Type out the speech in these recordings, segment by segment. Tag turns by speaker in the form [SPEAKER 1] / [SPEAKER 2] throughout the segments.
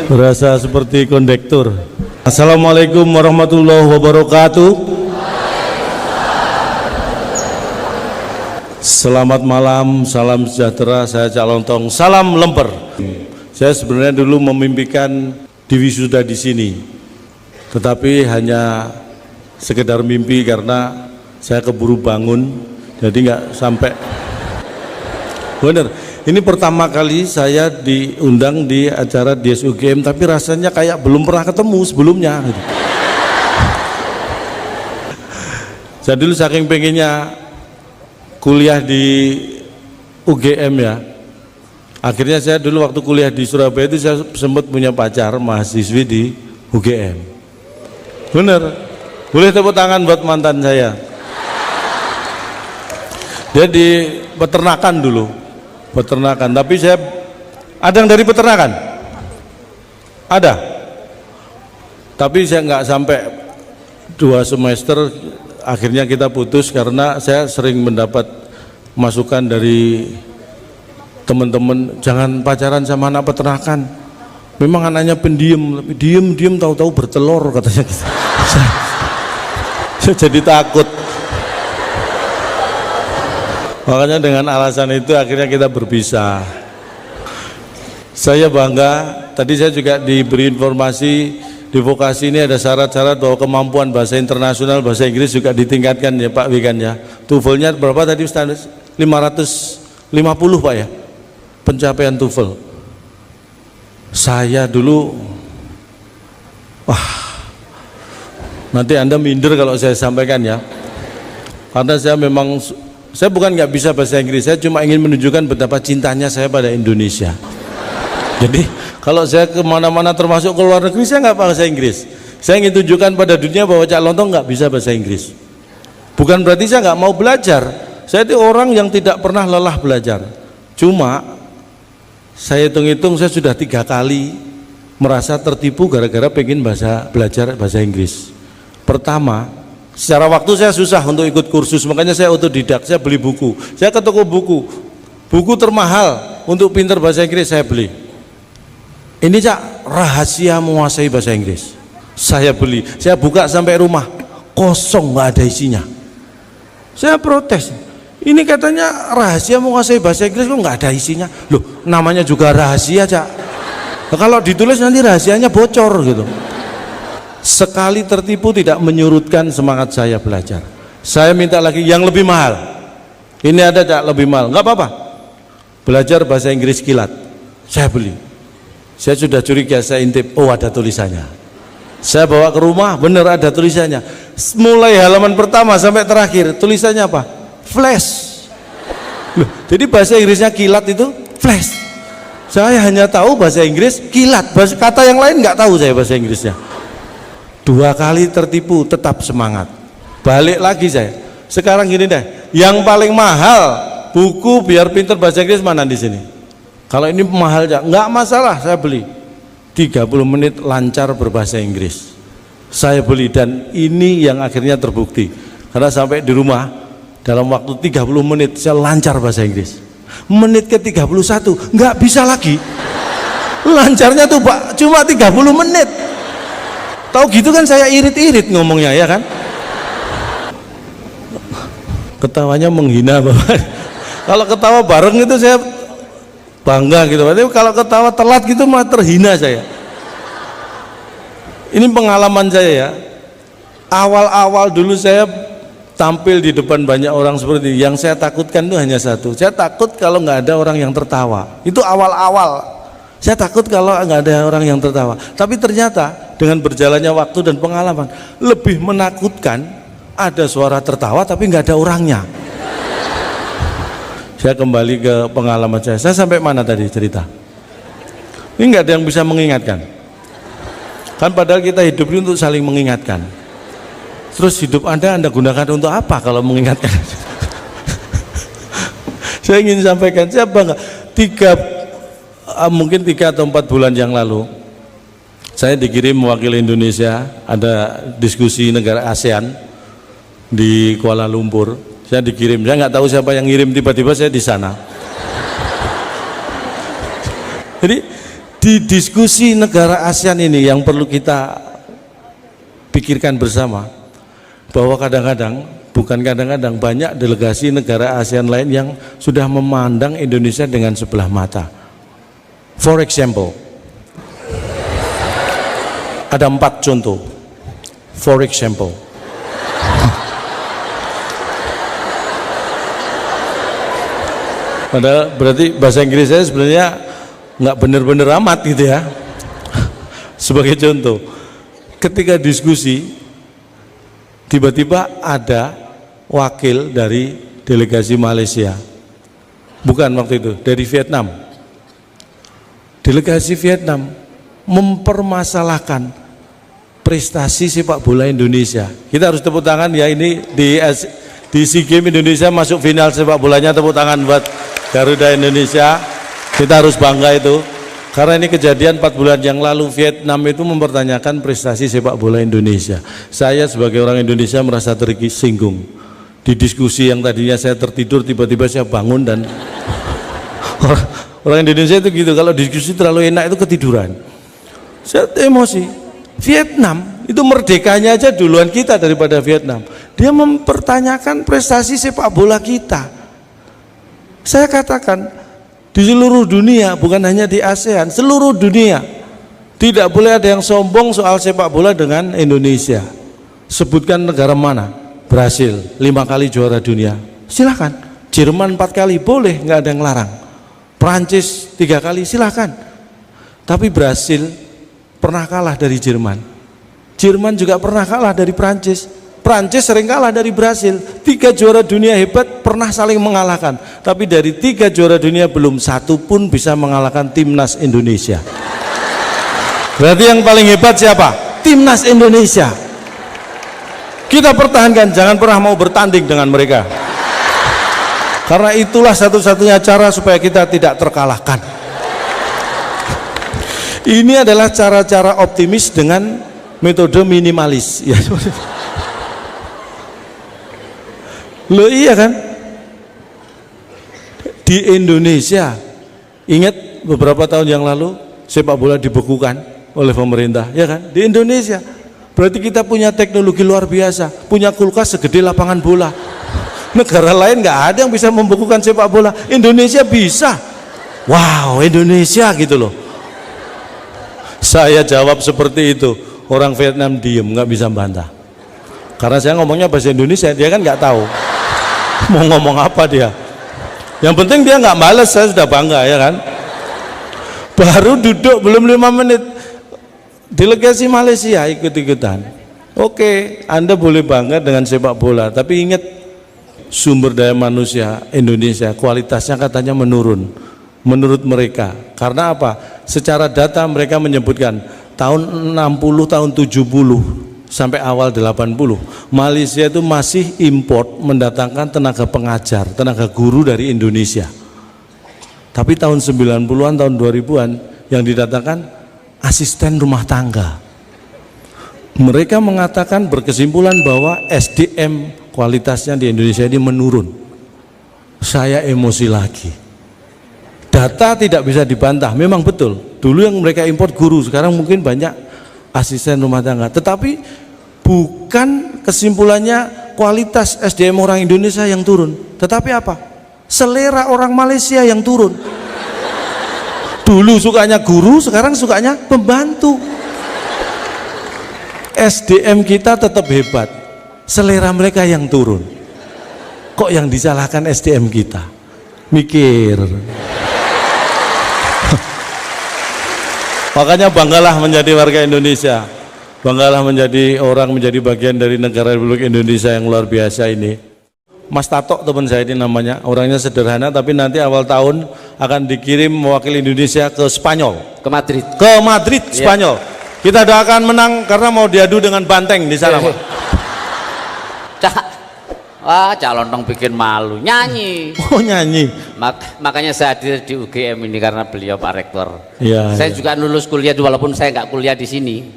[SPEAKER 1] Berasa seperti kondektur. Assalamualaikum warahmatullahi wabarakatuh. Selamat malam, salam sejahtera. Saya Cak Lontong, salam lemper. Saya sebenarnya dulu memimpikan diwisuda di sini, tetapi hanya sekedar mimpi karena saya keburu bangun, jadi nggak sampai. Bener, ini pertama kali saya diundang di acara DSUGM, tapi rasanya kayak belum pernah ketemu sebelumnya gitu. Saya dulu saking pengennya kuliah di UGM ya, akhirnya saya dulu waktu kuliah di Surabaya itu saya sempat punya pacar mahasiswi di UGM. Bener, boleh tepuk tangan buat mantan saya. Dia di peternakan dulu, peternakan, tapi saya ada yang dari peternakan, ada, tapi saya nggak sampai 2 semester, akhirnya kita putus karena saya sering mendapat masukan dari teman-teman, jangan pacaran sama anak peternakan, memang anaknya pendiam, diem tahu-tahu bertelur katanya gitu. Saya jadi takut. Makanya dengan alasan itu akhirnya kita berpisah. Saya bangga, tadi saya juga diberi informasi di vokasi ini ada syarat-syarat bahwa kemampuan bahasa internasional, bahasa Inggris juga ditingkatkan ya Pak Wikan ya. TOEFL-nya berapa tadi standar? 550 Pak ya, pencapaian TOEFL. Saya dulu, wah, nanti Anda minder kalau saya sampaikan ya, karena saya bukan nggak bisa bahasa Inggris, saya cuma ingin menunjukkan betapa cintanya saya pada Indonesia. Jadi kalau saya kemana-mana termasuk ke luar negeri, saya nggak bahasa Inggris. Saya ingin tunjukkan pada dunia bahwa Cak Lontong nggak bisa bahasa Inggris. Bukan berarti saya nggak mau belajar. Saya itu orang yang tidak pernah lelah belajar. Cuma saya hitung-hitung saya sudah 3 kali merasa tertipu gara-gara pengen belajar bahasa Inggris. Pertama, secara waktu saya susah untuk ikut kursus, makanya saya otodidak, saya beli buku. Saya ke toko buku termahal untuk pintar bahasa Inggris saya beli. Ini Cak, rahasia menguasai bahasa Inggris. Saya beli, saya buka sampai rumah, kosong, nggak ada isinya. Saya protes, ini katanya rahasia menguasai bahasa Inggris kok nggak ada isinya. Loh, namanya juga rahasia Cak. Nah, kalau ditulis nanti rahasianya bocor gitu. Sekali tertipu tidak menyurutkan semangat saya belajar. Saya minta lagi yang lebih mahal. Ini ada Cak, lebih mahal, nggak apa-apa. Belajar bahasa Inggris kilat. Saya beli. Saya sudah curiga, saya intip, oh ada tulisannya. Saya bawa ke rumah, bener ada tulisannya. Mulai halaman pertama sampai terakhir, tulisannya apa? Flash. Loh, jadi bahasa Inggrisnya kilat itu flash. Saya hanya tahu bahasa Inggris kilat, kata yang lain nggak tahu saya bahasa Inggrisnya. 2 kali tertipu, tetap semangat. Balik lagi saya. Sekarang gini deh, yang paling mahal buku biar pinter bahasa Inggris mana di sini? Kalau ini mahal ya, nggak masalah, saya beli. 30 menit lancar berbahasa Inggris. Saya beli dan ini yang akhirnya terbukti. Karena sampai di rumah dalam waktu 30 menit saya lancar bahasa Inggris. Menit ke 31 nggak bisa lagi. Lancarnya tuh Pak cuma 30 menit. Tahu gitu kan saya irit-irit ngomongnya ya kan. Ketawanya menghina Bapak. Kalau ketawa bareng itu saya bangga gitu. Tapi kalau ketawa telat gitu malah terhina saya. Ini pengalaman saya ya. Awal-awal dulu saya tampil di depan banyak orang seperti ini. Yang saya takutkan itu hanya satu. Saya takut kalau nggak ada orang yang tertawa. Itu awal-awal. Saya takut kalau nggak ada orang yang tertawa. Tapi ternyata dengan berjalannya waktu dan pengalaman, lebih menakutkan ada suara tertawa tapi nggak ada orangnya. Saya kembali ke pengalaman saya. Saya sampai mana tadi cerita? Ini nggak ada yang bisa mengingatkan. Kan padahal kita hidup ini untuk saling mengingatkan. Terus hidup Anda gunakan untuk apa kalau mengingatkan? Saya ingin sampaikan, saya bangga. Mungkin 3 atau 4 bulan yang lalu saya dikirim mewakili Indonesia, ada diskusi negara ASEAN di Kuala Lumpur. Saya dikirim, saya nggak tahu siapa yang ngirim, tiba-tiba saya di sana. Jadi di diskusi negara ASEAN ini yang perlu kita pikirkan bersama, bahwa kadang-kadang, bukan kadang-kadang, banyak delegasi negara ASEAN lain yang sudah memandang Indonesia dengan sebelah mata. For example, ada 4 contoh. For example, padahal berarti bahasa Inggris saya sebenarnya nggak bener-bener amat gitu ya. Sebagai contoh, ketika diskusi tiba-tiba ada wakil dari delegasi Malaysia, bukan waktu itu, dari Vietnam. Delegasi Vietnam mempermasalahkan prestasi sepak bola Indonesia. Kita harus tepuk tangan ya, ini di SEA Games Indonesia masuk final sepak bolanya, tepuk tangan buat Garuda Indonesia. Kita harus bangga itu, karena ini kejadian 4 bulan yang lalu. Vietnam itu mempertanyakan prestasi sepak bola Indonesia. Saya sebagai orang Indonesia merasa tersinggung. Di diskusi yang tadinya saya tertidur, tiba-tiba saya bangun, dan orang Indonesia itu gitu, kalau diskusi terlalu enak itu ketiduran. Saya emosi. Vietnam itu merdekanya aja duluan kita daripada Vietnam. Dia mempertanyakan prestasi sepak bola kita. Saya katakan, di seluruh dunia, bukan hanya di ASEAN, seluruh dunia tidak boleh ada yang sombong soal sepak bola dengan Indonesia. Sebutkan negara mana? Brasil 5 kali juara dunia, silahkan. Jerman 4 kali, boleh, nggak ada yang larang. Prancis 3 kali, silahkan. Tapi Brasil pernah kalah dari Jerman. Jerman juga pernah kalah dari Prancis. Prancis sering kalah dari Brasil. 3 juara dunia hebat pernah saling mengalahkan, tapi dari 3 juara dunia belum satu pun bisa mengalahkan timnas Indonesia. Berarti yang paling hebat siapa? Timnas Indonesia. Kita pertahankan, jangan pernah mau bertanding dengan mereka, karena itulah satu-satunya cara supaya kita tidak terkalahkan. Ini adalah cara-cara optimis dengan metode minimalis ya. Loh iya kan? Di Indonesia, ingat beberapa tahun yang lalu sepak bola dibekukan oleh pemerintah, ya kan? Di Indonesia. Berarti kita punya teknologi luar biasa, punya kulkas segede lapangan bola. Negara lain nggak ada yang bisa membekukan sepak bola, Indonesia bisa. Wow, Indonesia gitu loh. Saya jawab seperti itu, orang Vietnam diem, nggak bisa bantah. Karena saya ngomongnya bahasa Indonesia, dia kan nggak tahu mau ngomong apa dia. Yang penting dia nggak males, saya sudah bangga ya kan. Baru duduk belum 5 menit, delegasi Malaysia ikut-ikutan. Oke, Anda boleh bangga dengan sepak bola, tapi ingat sumber daya manusia Indonesia kualitasnya katanya menurun menurut mereka. Karena apa? Secara data mereka menyebutkan tahun 60, tahun 70 sampai awal 80, Malaysia itu masih import mendatangkan tenaga pengajar, tenaga guru dari Indonesia. Tapi tahun 90-an, tahun 2000-an yang didatangkan asisten rumah tangga. Mereka mengatakan, berkesimpulan bahwa SDM kualitasnya di Indonesia ini menurun. Saya emosi lagi. Data tidak bisa dibantah, memang betul. Dulu yang mereka import guru, sekarang mungkin banyak asisten rumah tangga. Tetapi bukan kesimpulannya kualitas SDM orang Indonesia yang turun, tetapi apa? Selera orang Malaysia yang turun. Dulu sukanya guru, sekarang sukanya pembantu. SDM kita tetap hebat, selera mereka yang turun. Kok yang disalahkan SDM kita? Mikir. Makanya banggalah menjadi warga Indonesia, banggalah menjadi orang, menjadi bagian dari negara Republik Indonesia yang luar biasa ini. Mas Tato teman saya ini namanya, orangnya sederhana tapi nanti awal tahun akan dikirim mewakili Indonesia ke Spanyol,
[SPEAKER 2] ke Madrid.
[SPEAKER 1] Ke Madrid, Spanyol. Kita doakan menang karena mau diadu dengan Banteng di sana.
[SPEAKER 2] Wah, calon dong bikin malu, nyanyi.
[SPEAKER 1] Oh nyanyi.
[SPEAKER 2] Makanya saya hadir di UGM ini karena beliau Pak Rektor.
[SPEAKER 1] Ya,
[SPEAKER 2] saya juga lulus kuliah walaupun saya nggak kuliah di sini.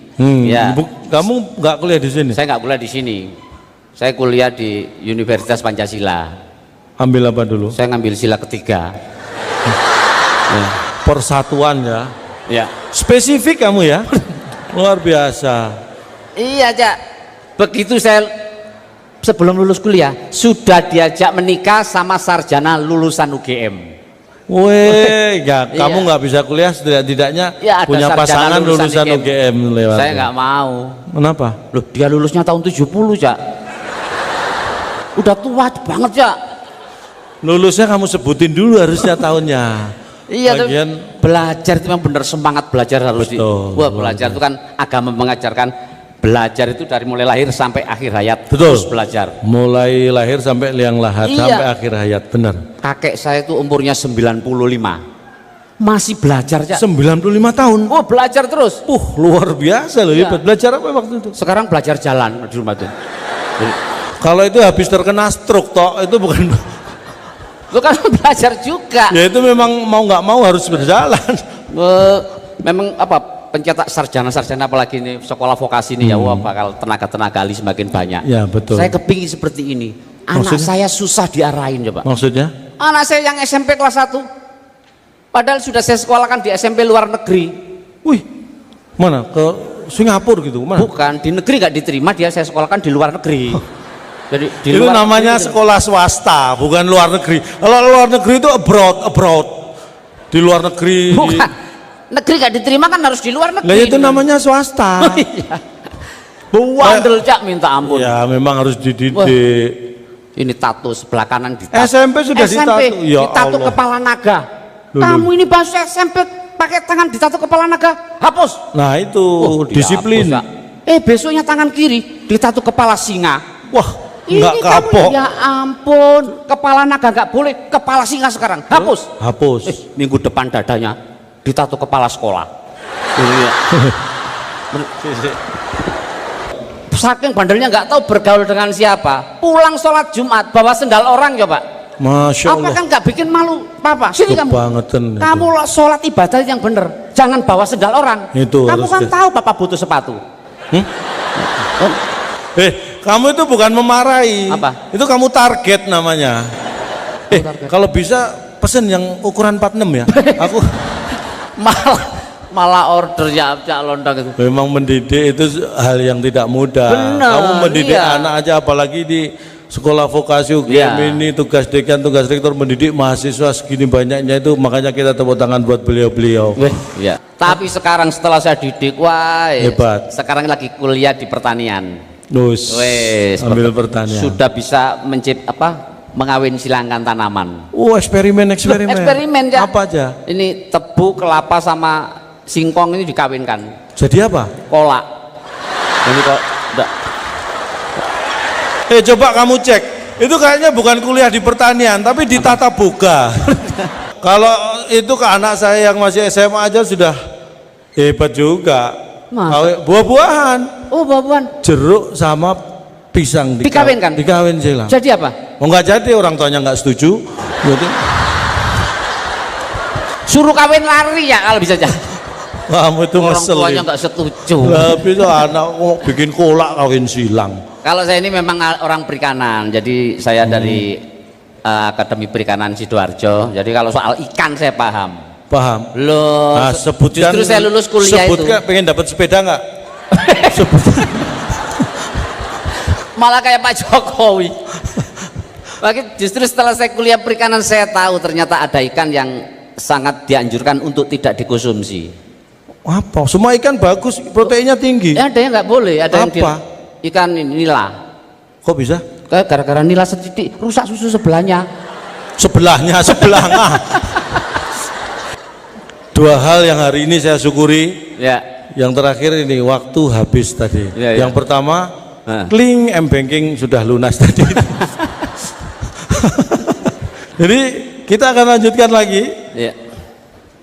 [SPEAKER 2] Ya.
[SPEAKER 1] Kamu nggak kuliah di sini?
[SPEAKER 2] Saya nggak kuliah di sini. Saya kuliah di Universitas Pancasila.
[SPEAKER 1] Ambil apa dulu?
[SPEAKER 2] Saya ngambil sila ketiga.
[SPEAKER 1] Persatuan ya.
[SPEAKER 2] Ya.
[SPEAKER 1] Spesifik kamu ya. Luar biasa.
[SPEAKER 2] Iya, Cak. Begitu saya sebelum lulus kuliah sudah diajak menikah sama sarjana lulusan UGM.
[SPEAKER 1] Weh, ya,
[SPEAKER 2] Iya.
[SPEAKER 1] kamu nggak bisa kuliah setidaknya
[SPEAKER 2] Ya, ada
[SPEAKER 1] punya
[SPEAKER 2] sarjana
[SPEAKER 1] pasangan lulusan UGM lewat.
[SPEAKER 2] Saya nggak mau.
[SPEAKER 1] Kenapa?
[SPEAKER 2] Loh, dia lulusnya tahun 70, Cak. Udah tua banget, Cak.
[SPEAKER 1] Lulusnya kamu sebutin dulu harusnya tahunnya.
[SPEAKER 2] Iya, tuh.
[SPEAKER 1] Lagian
[SPEAKER 2] Belajar itu memang benar, semangat belajar harus
[SPEAKER 1] Betul.
[SPEAKER 2] Wah, belajar itu kan agama mengajarkan belajar itu dari mulai lahir sampai akhir hayat.
[SPEAKER 1] Betul.
[SPEAKER 2] Terus belajar.
[SPEAKER 1] mulai lahir sampai liang lahat
[SPEAKER 2] Iya.
[SPEAKER 1] sampai akhir hayat, benar.
[SPEAKER 2] Kakek saya itu umurnya 95. Masih belajar, Cak.
[SPEAKER 1] 95 tahun.
[SPEAKER 2] Oh, belajar terus.
[SPEAKER 1] Luar biasa loh,
[SPEAKER 2] Iya.
[SPEAKER 1] hebat. Belajar apa waktu itu?
[SPEAKER 2] Sekarang belajar jalan di rumah tuh.
[SPEAKER 1] Kalau itu habis terkena stroke toh, itu bukan.
[SPEAKER 2] Lu kan belajar juga.
[SPEAKER 1] Ya itu memang mau nggak mau harus berjalan.
[SPEAKER 2] Memang apa pencetak sarjana-sarjana apalagi ini sekolah vokasi ini ya, wah bakal tenaga-tenaga ahli semakin banyak.
[SPEAKER 1] Ya betul.
[SPEAKER 2] Saya kepingin seperti ini. Anak
[SPEAKER 1] Maksudnya?
[SPEAKER 2] saya susah diarahin, coba.
[SPEAKER 1] Maksudnya?
[SPEAKER 2] Anak saya yang SMP kelas 1. Padahal sudah saya sekolahkan di SMP luar negeri.
[SPEAKER 1] Wih, mana? Ke Singapura gitu? Mana?
[SPEAKER 2] Bukan, di negeri nggak diterima, dia saya sekolahkan di luar negeri. Jadi di
[SPEAKER 1] Itu
[SPEAKER 2] luar
[SPEAKER 1] namanya
[SPEAKER 2] negeri,
[SPEAKER 1] sekolah swasta, bukan luar negeri. Kalau luar negeri itu abroad. Di luar negeri.
[SPEAKER 2] bukan. Negeri nggak diterima kan harus di luar negeri.
[SPEAKER 1] Lah itu namanya swasta.
[SPEAKER 2] Iya. Bandel, Cak, minta ampun.
[SPEAKER 1] Ya memang harus dididik.
[SPEAKER 2] Wah. Ini tato sebelah kanan ditato.
[SPEAKER 1] SMP sudah ditato. Ya
[SPEAKER 2] ditato
[SPEAKER 1] Allah.
[SPEAKER 2] kepala naga.
[SPEAKER 1] Loh,
[SPEAKER 2] Kamu ini bahasa SMP pakai tangan ditato kepala naga, hapus.
[SPEAKER 1] Nah itu
[SPEAKER 2] Oh,
[SPEAKER 1] disiplin.
[SPEAKER 2] dihapus, Cak. Besoknya tangan kiri ditato kepala singa.
[SPEAKER 1] Wah,
[SPEAKER 2] Ini
[SPEAKER 1] nggak kapok.
[SPEAKER 2] kamu, ya ampun, kepala naga nggak boleh, kepala singa sekarang, hapus.
[SPEAKER 1] Hapus.
[SPEAKER 2] Minggu depan dadanya ditato kepala sekolah. Iya. Saking bandelnya nggak tahu bergaul dengan siapa. Pulang sholat Jumat bawa sendal orang, coba.
[SPEAKER 1] Masya
[SPEAKER 2] Apa
[SPEAKER 1] Allah.
[SPEAKER 2] kan nggak bikin malu, Papa? Sini kamu.
[SPEAKER 1] Kebangetan itu.
[SPEAKER 2] Kamu sholat ibadah yang bener, jangan bawa sendal orang.
[SPEAKER 1] Itu
[SPEAKER 2] kamu
[SPEAKER 1] harus
[SPEAKER 2] kan
[SPEAKER 1] deh.
[SPEAKER 2] tahu Papa butuh sepatu.
[SPEAKER 1] Kamu itu bukan memarahi.
[SPEAKER 2] Apa?
[SPEAKER 1] Itu kamu target namanya. Kalau bisa pesen yang ukuran 46 ya. Aku
[SPEAKER 2] malah order ya Cak Londang itu.
[SPEAKER 1] memang mendidik itu hal yang tidak mudah.
[SPEAKER 2] Benar,
[SPEAKER 1] Kamu mendidik
[SPEAKER 2] iya.
[SPEAKER 1] anak aja, apalagi di sekolah vokasi UGM
[SPEAKER 2] Iya.
[SPEAKER 1] ini tugas dekan, tugas rektor mendidik mahasiswa segini banyaknya itu, makanya kita tepuk tangan buat beliau-beliau.
[SPEAKER 2] Ya. Tapi sekarang setelah saya didik, wah,
[SPEAKER 1] Hebat.
[SPEAKER 2] sekarang lagi kuliah di pertanian.
[SPEAKER 1] Nus,
[SPEAKER 2] Wes,
[SPEAKER 1] ambil pertanian.
[SPEAKER 2] Sudah bisa mengawin silangkan tanaman.
[SPEAKER 1] Eksperimen.
[SPEAKER 2] Eksperimen, Cak.
[SPEAKER 1] Apa aja?
[SPEAKER 2] Ini tebu, kelapa sama singkong ini dikawinkan.
[SPEAKER 1] Jadi apa?
[SPEAKER 2] Kolak. Ini kok enggak.
[SPEAKER 1] Coba kamu cek. Itu kayaknya bukan kuliah di pertanian, tapi di tata boga. Kalau itu ke anak saya yang masih SMA aja sudah hebat juga.
[SPEAKER 2] Masa?
[SPEAKER 1] Buah-buahan,
[SPEAKER 2] Oh, babuan.
[SPEAKER 1] jeruk sama pisang
[SPEAKER 2] Dikawinkan?
[SPEAKER 1] Dikawin silang.
[SPEAKER 2] Jadi apa?
[SPEAKER 1] Oh nggak jadi, orang tuanya nggak setuju. Jadi
[SPEAKER 2] Suruh kawin lari ya kalau bisa aja.
[SPEAKER 1] kamu itu
[SPEAKER 2] Orang
[SPEAKER 1] ngeselin.
[SPEAKER 2] tuanya nggak setuju.
[SPEAKER 1] Tapi itu anak bikin kolak kawin silang.
[SPEAKER 2] Kalau saya ini memang orang perikanan, jadi saya dari Akademi Perikanan Sidoarjo. Jadi kalau soal ikan saya paham.
[SPEAKER 1] Paham?
[SPEAKER 2] Loh,
[SPEAKER 1] Nah, sebutkan.
[SPEAKER 2] justru saya lulus kuliah
[SPEAKER 1] sebutkan,
[SPEAKER 2] itu.
[SPEAKER 1] pengen dapat sepeda nggak? Sebutkan.
[SPEAKER 2] Malah kayak Pak Jokowi. Bagi justru setelah saya kuliah perikanan saya tahu ternyata ada ikan yang sangat dianjurkan untuk tidak dikonsumsi.
[SPEAKER 1] Apa? Semua ikan bagus, proteinnya tinggi.
[SPEAKER 2] Ada yang nggak boleh, ada yang
[SPEAKER 1] Apa?
[SPEAKER 2] ikan nila.
[SPEAKER 1] Kok bisa?
[SPEAKER 2] Gara-gara nila setitik rusak susu sebelahnya.
[SPEAKER 1] Sebelahnya. Dua hal yang hari ini saya syukuri.
[SPEAKER 2] Ya.
[SPEAKER 1] Yang terakhir ini waktu habis tadi.
[SPEAKER 2] Ya, ya.
[SPEAKER 1] Yang pertama,
[SPEAKER 2] Nah.
[SPEAKER 1] kling m-banking sudah lunas tadi. Jadi kita akan lanjutkan lagi
[SPEAKER 2] Ya.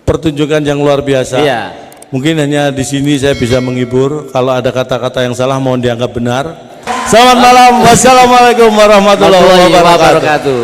[SPEAKER 1] pertunjukan yang luar biasa.
[SPEAKER 2] Iya.
[SPEAKER 1] Mungkin hanya di sini saya bisa menghibur. Kalau ada kata-kata yang salah mohon dianggap benar. Selamat malam. Wassalamualaikum warahmatullahi wabarakatuh.